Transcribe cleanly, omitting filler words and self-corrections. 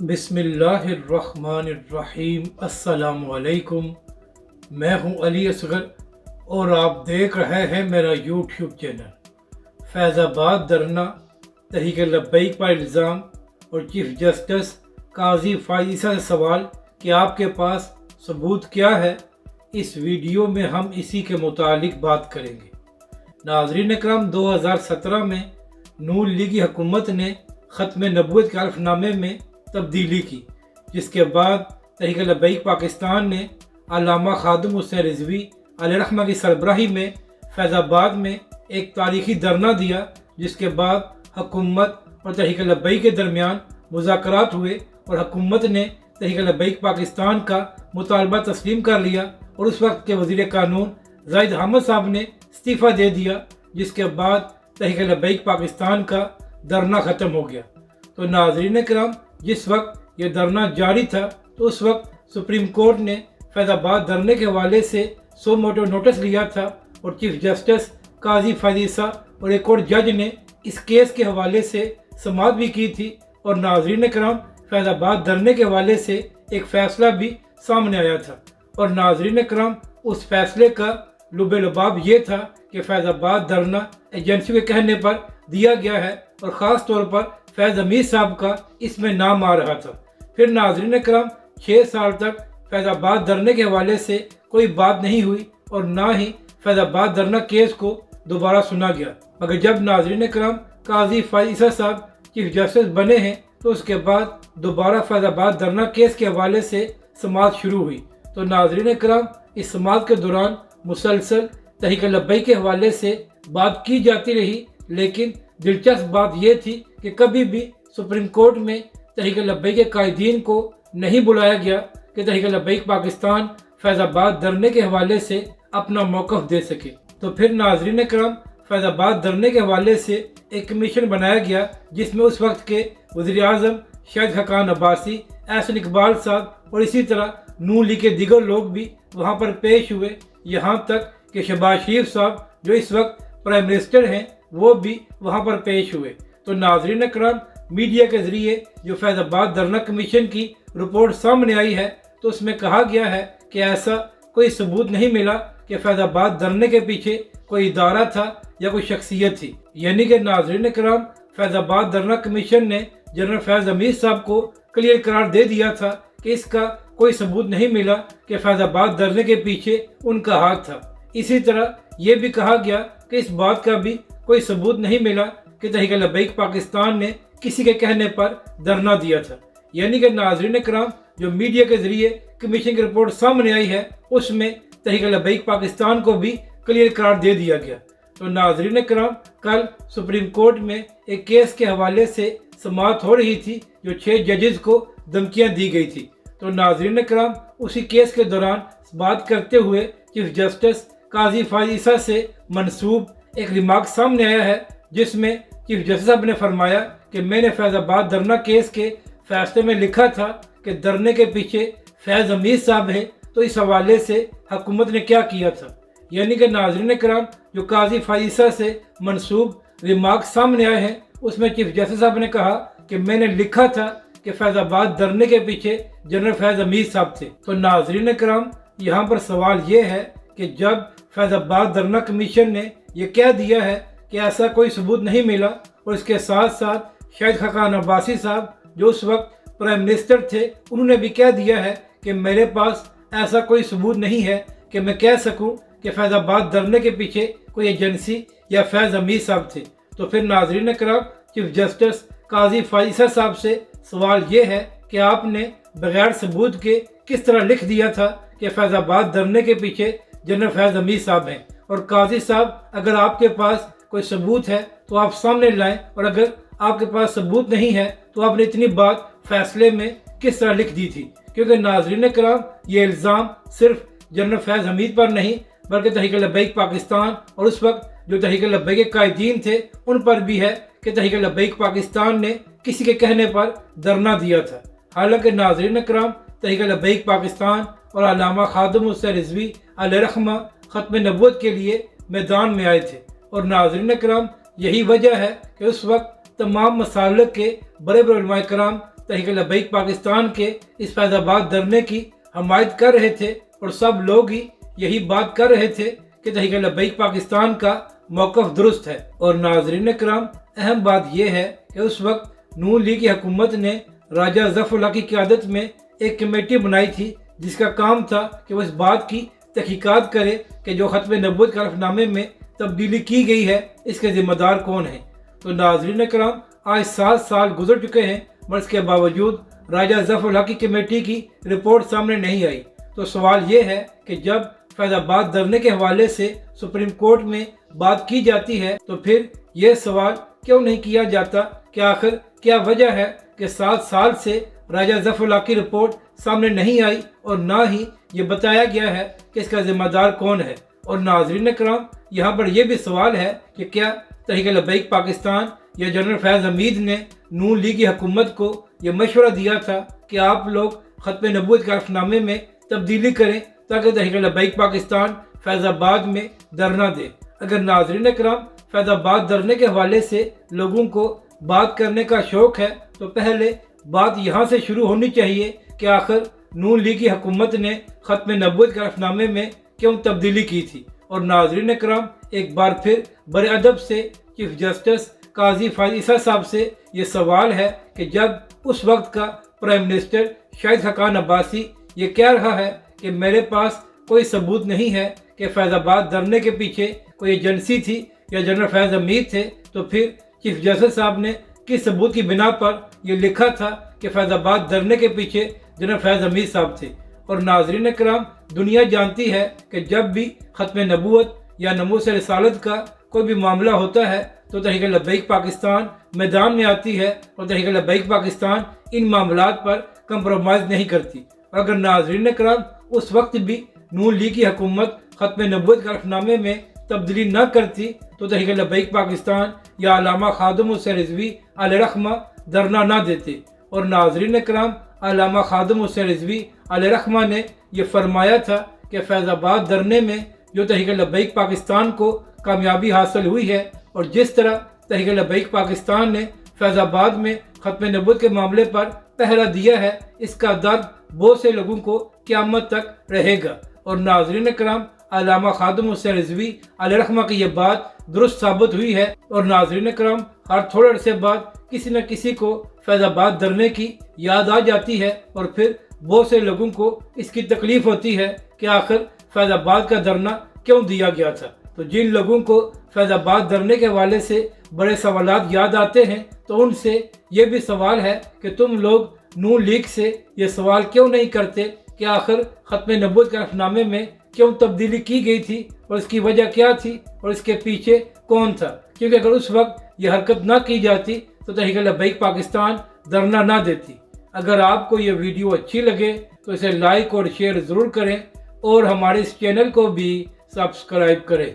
बिस्मिल्लाहिर्रहमानिर्रहीम। अस्सलाम वालेकुम। मैं हूं अली असगर और आप देख रहे हैं मेरा यूट्यूब चैनल। फैज़ाबाद धरना, तहरीक लब्बैक पर इल्ज़ाम और चीफ जस्टिस काजी फाइज़ा से सवाल कि आपके पास सबूत क्या है। इस वीडियो में हम इसी के मुतालिक बात करेंगे। नाज़रीन करम, 2017 में नून लीगी हुकूमत ने ख़त्म नबूवत के हल्फ़नामे में तब्दीली की, जिसके बाद तहरीक लब्बैक पाकिस्तान ने अल्लामा खादिम हुसैन रिज़वी अलैहिर्रहमा की सरबराही में फैज़ाबाद में एक तारीखी धरना दिया, जिसके बाद हुकूमत और तहरीक लब्बैक के दरमियान मुज़ाकरात हुए और हुकूमत ने तहरीक लब्बैक पाकिस्तान का मुतालबा तस्लीम कर लिया और उस वक्त के वज़ीर कानून ज़ाहिद अहमद साहब ने इस्तीफ़ा दे दिया, जिसके बाद तहरीक लब्बैक पाकिस्तान का धरना ख़त्म हो गया। तो नाज़रीन किराम, जिस वक्त ये धरना जारी था तो उस वक्त सुप्रीम कोर्ट ने फैज़ाबाद धरने के हवाले से सो मोटो नोटिस लिया था और चीफ जस्टिस काजी फाइज़ा और एक और जज ने इस केस के हवाले से समाअत भी की थी। और नाज़रीन किराम, फैज़ाबाद धरने के हवाले से एक फ़ैसला भी सामने आया था और नाज़रीन किराम, उस फैसले का लुबे लुबाब ये था कि फैज़ाबाद धरना एजेंसी के कहने पर दिया गया है और ख़ास तौर पर फैज़ अमीर साहब का इसमें नाम आ रहा था। फिर नाज़रीन करम, 6 साल तक फैज़ाबाद धरने के हवाले से कोई बात नहीं हुई और ना ही फैज़ाबाद धरना केस को दोबारा सुना गया। मगर जब नाज़रीन करम काजी फाइज़ा साहब चीफ जस्टिस बने हैं तो उसके बाद दोबारा फैज़ाबाद धरना केस के हवाले से समाअत शुरू हुई। तो नाज़रीन करम, इस समाअत के दौरान मुसलसल तहरीक लब्बैक के हवाले से बात की जाती रही, लेकिन दिलचस्प बात यह थी कि कभी भी सुप्रीम कोर्ट में तहरीक लब्बैक के कायदीन को नहीं बुलाया गया कि तहरीक लब्बैक पाकिस्तान फैज़ाबाद धरने के हवाले से अपना मौक़िफ़ दे सके। तो फिर नाज़रीन करम, फैज़ाबाद धरने के हवाले से एक कमीशन बनाया गया, जिसमें उस वक्त के वज़ीर आज़म शाहिद खाकान अब्बासी, एहसन इकबाल साहब और इसी तरह नून लीग के दीगर लोग भी वहाँ पर पेश हुए। यहाँ तक कि शहबाज शरीफ साहब, जो इस वक्त प्राइम मिनिस्टर हैं, वो भी वहाँ पर पेश हुए। तो नाज़रीन करम, मीडिया के ज़रिए जो फैज़ाबाद धरना कमीशन की रिपोर्ट सामने आई है तो उसमें कहा गया है कि ऐसा कोई सबूत नहीं मिला कि फैज़ाबाद धरने के पीछे कोई इदारा था या कोई शख्सियत थी। यानी कि नाज़रीन करम, फैज़ाबाद धरना कमीशन ने जनरल फैज़ अमीर साहब को क्लियर करार दे दिया था कि इसका कोई सबूत नहीं मिला कि फैज़ाबाद धरने के पीछे उनका हाथ था। इसी तरह ये भी कहा गया कि इस बात का भी कोई सबूत नहीं मिला कि तहरीक लब्बैक पाकिस्तान ने किसी के कहने पर धरना दिया था। यानी कि नाज़रीन करम, जो मीडिया के ज़रिए कमीशन की रिपोर्ट सामने आई है उसमें तहरीक लब्बैक पाकिस्तान को भी क्लियर करार दे दिया गया। तो नाज़रीन करम, कल सुप्रीम कोर्ट में एक केस के हवाले से समाअत हो रही थी जो 6 जजेस को धमकियाँ दी गई थी। तो नाज़रीन करम, उसी केस के दौरान बात करते हुए चीफ जस्टिस काजी फाइज़ा से मनसूब एक रिमार्क सामने आया है, जिसमें चीफ जस्टिस साहब ने फरमाया कि मैंने फैज़ाबाद धरना केस के फैसले में लिखा था कि धरने के पीछे फैज़ अमीर साहब है, तो इस हवाले से हुकूमत ने क्या किया था। यानी कि नाज़रीन करम, जो काजी फाइज़ा से मनसूब रिमार्क सामने आए हैं उसमें चीफ जस्टिस साहब ने कहा कि मैंने लिखा था कि फैज़ाबाद धरने के पीछे जनरल फैज़ अमीर साहब थे। तो नाज़रीन करम, यहाँ पर सवाल ये है कि जब फैज़ाबाद धरना कमीशन ने ये कह दिया है कि ऐसा कोई सबूत नहीं मिला और इसके साथ साथ शाहिद खाकान अब्बासी साहब, जो उस वक्त प्राइम मिनिस्टर थे, उन्होंने भी कह दिया है कि मेरे पास ऐसा कोई सबूत नहीं है कि मैं कह सकूं कि फैज़ाबाद धरने के पीछे कोई एजेंसी या फैज़ अमीर साहब थे। तो फिर नाज़रीन करम, चीफ जस्टिस काजी फाइज़ा साहब से सवाल ये है कि आपने बगैर सबूत के किस तरह लिख दिया था कि फैज़ाबाद धरने के पीछे जनरल फैज़ अमीर साहब हैं। और काजी साहब, अगर आपके पास कोई सबूत है तो आप सामने लाएं, और अगर आपके पास सबूत नहीं है तो आपने इतनी बात फैसले में किस तरह लिख दी थी। क्योंकि नाज़रीन करम, ये इल्ज़ाम सिर्फ जनरल फैज़ हमीद पर नहीं बल्कि तहरीक लब्बैक पाकिस्तान और उस वक्त जो तहरीक लब्बैक के कायदीन थे उन पर भी है कि तहरीक लब्बैक पाकिस्तान ने किसी के कहने पर धरना दिया था। हालांकि नाज़रीन करम, तहरीक लब्बैक पाकिस्तान और अल्लामा खादिम हुसैन रिज़वी अलैहिर्रहमा ख़त्म नबूवत के लिए मैदान में आए थे। और नाज़रीन करम, यही वजह है कि उस वक्त तमाम मसालिक के बड़े बड़े उलमाए कराम तहरीक लब्बैक पाकिस्तान के इस फैज़ाबाद धरने की हमायत कर रहे थे और सब लोग ही यही बात कर रहे थे कि तहरीक लब्बैक पाकिस्तान का मौक़िफ़ दुरुस्त है। और नाज़रीन किराम, अहम बात यह है कि उस वक्त नून लीग की हुकूमत ने राजा ज़फ़रुल्लाह की क़यादत में एक कमेटी बनाई थी जिसका काम था कि वो इस बात की तहकीकात करे कि जो ख़त्म नबूवत के हलफ़नामे में तब्दीली की गई है इसके ज़िम्मेदार कौन है। तो नाज़रीन किराम, आज 7 साल गुजर चुके हैं मगर इसके बावजूद राजा ज़फ़रुल्लाह की कमेटी की रिपोर्ट सामने नहीं आई। तो सवाल ये है कि जब फैज़ाबाद धरने के हवाले से सुप्रीम कोर्ट में बात की जाती है तो फिर ये सवाल क्यों नहीं किया जाता कि आखिर क्या वजह है कि 7 साल से राजा ज़फ़रुल्लाह की रिपोर्ट सामने नहीं आई और ना ही ये बताया गया है कि इसका ज़िम्मेदार कौन है। और नाज़रीन किराम, यहाँ पर यह भी सवाल है कि क्या तहरीक लब्बैक पाकिस्तान या जनरल फैज़ हमीद ने नून लीग की हुकूमत को यह मशवरा दिया था कि आप लोग ख़त्म नबूवत के हलफ़नामे में तब्दीली करें ताकि तहरीक लब्बैक पाकिस्तान फैज़ाबाद में धरना दे। अगर नाज़रीन किराम फैज़ाबाद धरने के हवाले से लोगों को बात करने का शौक़ है तो पहले बात यहाँ से शुरू होनी चाहिए कि आखिर नून लीग की हुकूमत ने ख़त्म नबूवत के हलफ़नामे में क्यों तब्दीली की थी। और नाज़रीन किराम, एक बार फिर बड़े अदब से चीफ जस्टिस काजी फायद ईसा साहब से ये सवाल है कि जब उस वक्त का प्राइम मिनिस्टर शाहिद हक़ान अब्बासी ये कह रहा है कि मेरे पास कोई सबूत नहीं है कि फैज़ाबाद धरने के पीछे कोई एजेंसी थी या जनरल फैज़ हमीद थे, तो फिर चीफ जस्टिस साहब ने किस सबूत की बिना पर यह लिखा था कि फैज़ाबाद धरने के पीछे जनरल फैज़ हमीद साहब थे। और नाज़रीन किराम, दुनिया जानती है कि जब भी ख़त्म नबूवत या नमूस रिसालत का कोई भी मामला होता है तो तहरीक लब्बैक पाकिस्तान मैदान में आती है और तहरीक लब्बैक पाकिस्तान इन मामलात पर कंप्रोमाइज़ नहीं करती। और अगर नाज़रीन किराम उस वक्त भी नून लीग की हुकूमत ख़त्म नबूवत के हलफ़नामे में तब्दीली न करती तो तहरीक लब्बैक पाकिस्तान या अल्लामा खादिम हुसैन रिज़वी अलैहिर्रहमा धरना न देते। और नाज़रीन किराम, अल्लामा खादिम हुसैन रिज़वी अलैहिर्रहमा ने यह फरमाया था कि फैज़ाबाद धरने में जो तहरीक लब्बैक पाकिस्तान को कामयाबी हासिल हुई है और जिस तरह तहरीक लब्बैक पाकिस्तान ने फैज़ाबाद में ख़त्म नबूवत के मामले पर पहरा दिया है, इसका दर्द बहुत से लोगों को क़यामत तक रहेगा। और नाज़रीन किराम, अल्लामा खादिम हुसैन रिज़वी अलैहिर्रहमा की यह बात दुरुस्त साबित हुई है। और नाज़रीन किराम, हर थोड़े अरसे बाद किसी न किसी को फैज़ाबाद धरने की याद आ जाती है और फिर बहुत से लोगों को इसकी तकलीफ़ होती है कि आखिर फैज़ाबाद का धरना क्यों दिया गया था। तो जिन लोगों को फैज़ाबाद धरने के हवाले से बड़े सवालात याद आते हैं तो उनसे ये भी सवाल है कि तुम लोग नून लीग से ये सवाल क्यों नहीं करते कि आखिर ख़त्म नबूवत के हलफ़नामे में क्यों तब्दीली की गई थी और इसकी वजह क्या थी और इसके पीछे कौन था। क्योंकि अगर उस वक्त ये हरकत ना की जाती तो तहरीक लब्बैक पाकिस्तान धरना ना देती। अगर आपको ये वीडियो अच्छी लगे तो इसे लाइक और शेयर ज़रूर करें और हमारे इस चैनल को भी सब्सक्राइब करें।